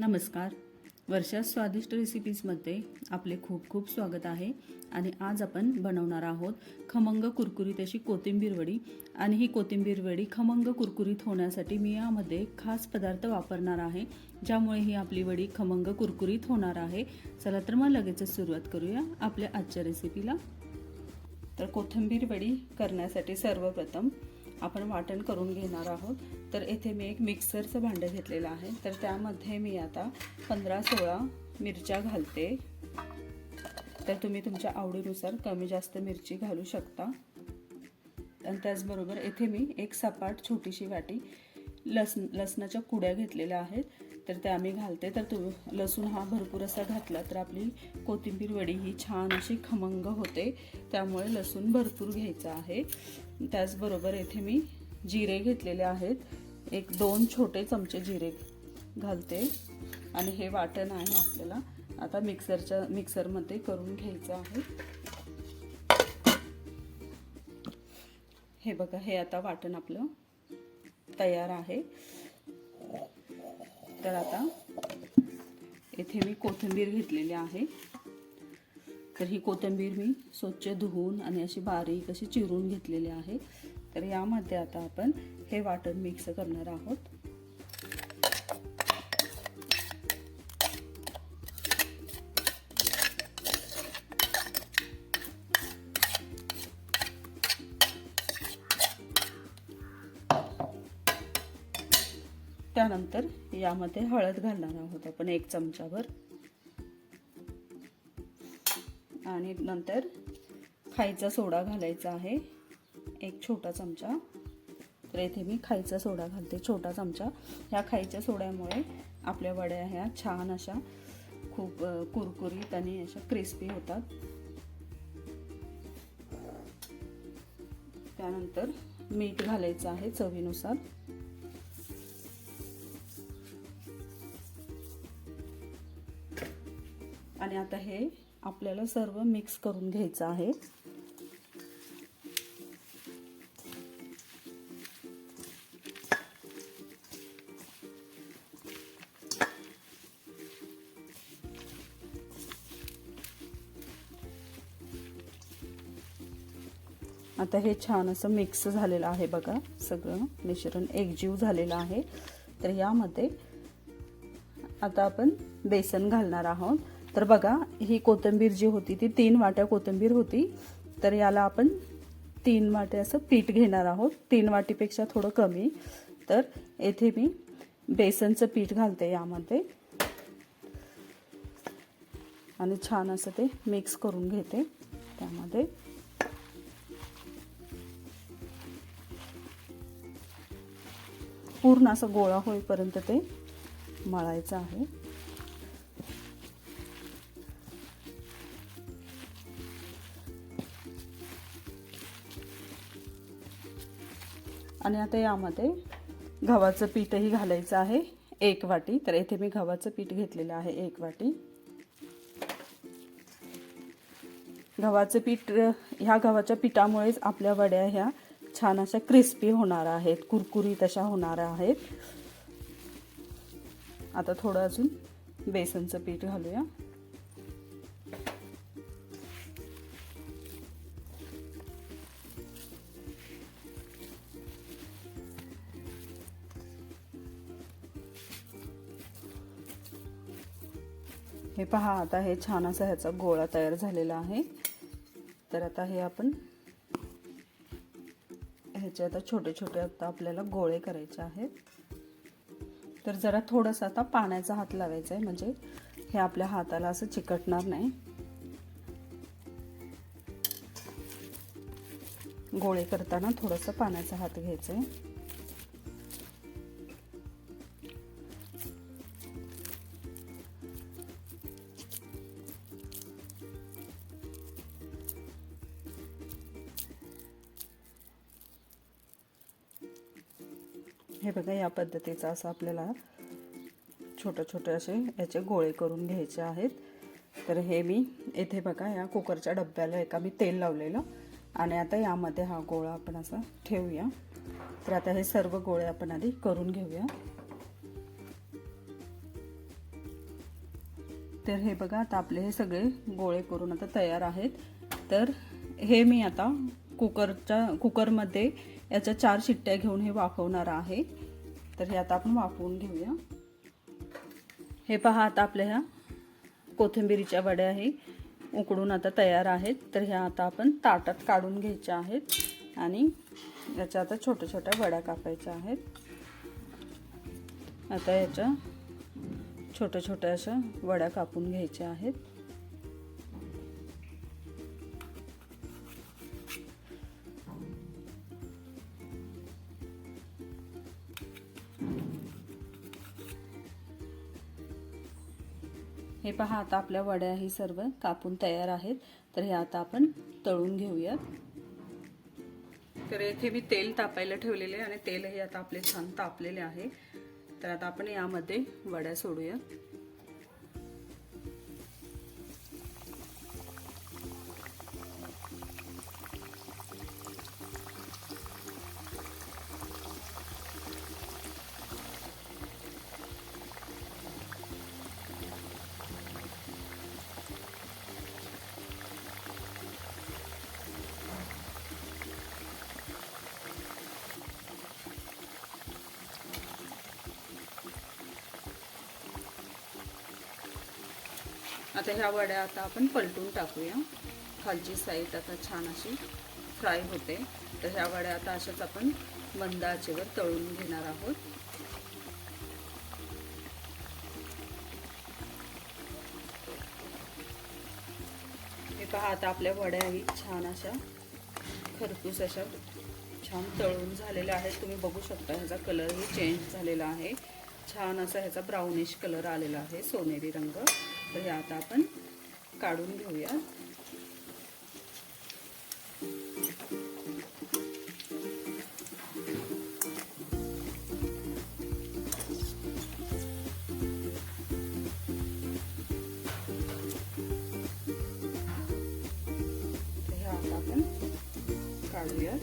नमस्कार. वर्षा स्वादिष्ट रेसिपीजमध्ये आपले खूप खूप स्वागत आहे. आणि आज आपण बनवणार आहोत खमंग कुरकुरीत अशी कोथिंबीर वडी. आणि ही कोथिंबीर वडी खमंग कुरकुरीत होण्यासाठी मी यामध्ये खास पदार्थ वापरणार आहे, ज्यामुळे ही आपली वडी खमंग कुरकुरीत होणार आहे. चला तर मग लगेचच सुरुवात करूया आपल्या आजच्या रेसिपीला. तर कोथिंबीर वडी करण्यासाठी सर्वप्रथम आपण वाटण करून घेणार आहोत. तर येथे मी एक मिक्सरचं भांडं घेतलेलं आहे. तर त्यामध्ये मी आता 15-16 मिरच्या घालते. तर तुम्ही तुमच्या आवडीनुसार कमी जास्त मिरची घालू शकता. आणि त्याचबरोबर येथे मी एक सपाट छोटीशी वाटी लसणाच्या कुड्या घेतलेल्या आहेत. तर त्या मी घालते. तर लसूण हा भरपूर असा घातला तर आपली कोथिंबीर वडी ही छान अशी खमंग होते. त्यामुळे लसूण भरपूर घ्यायचा आहे. त्याचबरोबर येथे मी जिरे घेतलेले आहेत. 1-2 छोटे चमचे जिरे घालते. आणि हे वाटण आहे आपल्याला आता मिक्सरमध्ये करून घ्यायचं आहे. हे बघा, हे आता वाटण आपलं तयार आहे. तर आता येथे मी कोथिंबीर घेतलेली आहे. तर ही कोथिंबीर मी स्वच्छ धुवून आणि अशी बारीक अशी चिरून घेतलेली आहे. तर यामध्ये आता आपण हे वाटण मिक्स करणार आहोत. त्यानंतर यामध्ये हळद घालणार आहोत आपण 1 चमचाभर. आणि नंतर खायचा सोडा घालायचा आहे 1 छोटा चमचा. तर इथे मी खायचा सोडा घालते छोटा चमचा. ह्या खायच्या सोड्यामुळे आपल्या वड्या ह्या छान अशा खूप कुरकुरीत आणि अशा क्रिस्पी होतात. त्यानंतर मीठ घालायचं आहे चवीनुसार. आणि आता हे आपल्याला सर्व मिक्स करून घ्यायचं आहे. आता हे छान असं मिक्स झालेलं आहे बघा. सगळं मिश्रण एकजीव झालेलं आहे. तर यामध्ये आता आपण बेसन घालणार आहोत. तर बघा, ही कोथिंबीर जी होती ती 3 वाट्या कोथिंबीर होती. तर याला आपण 3 वाट्या असं पीठ घेणार आहोत. 3 वाटीपेक्षा थोडं कमी. तर येथे मी बेसनचं पीठ घालते यामध्ये. आणि छान असं ते मिक्स करून घेते त्यामध्ये. पूर्ण असं गोळा होईपर्यंत ते मळायचं आहे. आणि आता यामध्ये गव्हाचं पीठही घालायचं आहे 1 वाटी. तर येथे मी गव्हाचं पीठ घेतलेलं आहे 1 वाटी. गव्हाचं पीठ, ह्या गव्हाच्या पिठामुळेच आपल्या वड्या ह्या छान अशा क्रिस्पी होणार आहेत, कुरकुरीत अशा होणार आहेत. आता थोडं अजून बेसनचं पीठ घालूया. हे पहा, आता हे छान असा ह्याचा गोळा तयार झालेला आहे. तर आता हे आपण ह्याचे आता छोटे छोटे आता आपल्याला गोळे करायचे आहेत. तर जरा थोडंसं आता पाण्याचा हात लावायचा आहे, म्हणजे हे आपल्या हाताला असं चिकटणार नाही. गोळे करताना थोडंसं पाण्याचा हात घ्यायचा आहे. हे बघा, या पद्धतीचा असं आपल्याला छोटे छोटे असे याचे गोळे करून घ्यायचे आहेत. तर हे मी येथे बघा या कुकरच्या डब्याला एका मी तेल लावलेलं. आणि आता यामध्ये हा गोळा आपण असा ठेवूया. तर आता हे सर्व गोळे आपण आधी करून घेऊया. तर हे बघा, आता आपले हे सगळे गोळे करून आता तयार आहेत. तर हे मी आता कुकरमध्ये याच्या 4 शिट्ट्या घेऊन हे वाफवणार आहे. तर हे आता आपण वाफवून घेऊया. हे पहा, आता आपल्या ह्या कोथिंबीरीच्या वड्या हे उकडून आता तयार आहेत. तर ह्या आता आपण ताटात काढून घ्यायच्या आहेत आणि याच्या आता छोट्या छोट्या वड्या कापायच्या आहेत. आता याच्या छोट्या छोट्या अशा वड्या कापून घ्यायच्या आहेत. हे पहा, आता आपल्या वड्या ही सर्व कापून तयार आहेत. तर हे आता आपण तळून घेऊयात. तर येथे मी तेल तापायला ठेवलेले आणि तेल हे आता आपले छान तापलेले आहे. तर आता आपण यामध्ये वड्या सोडूया. आता ह्या वड्या आता आपण पलटून टाकूया. खालची साईड आता छान अशी फ्राय होते. तर ह्या वड्या आता अशाच आपण मंद आचेवर तळून घेणार आहोत. हे पहा, आता आपल्या वड्याही छान अशा खरपूस अशा छान तळून झालेल्या आहेत. तुम्ही बघू शकता ह्याचा कलरही चेंज झालेला आहे. छान असा ह्याचा ब्राउनिश कलर आलेला आहे, सोनेरी रंग. तर हे आता आपण काढून घेऊया. हे आता आपण काढूया.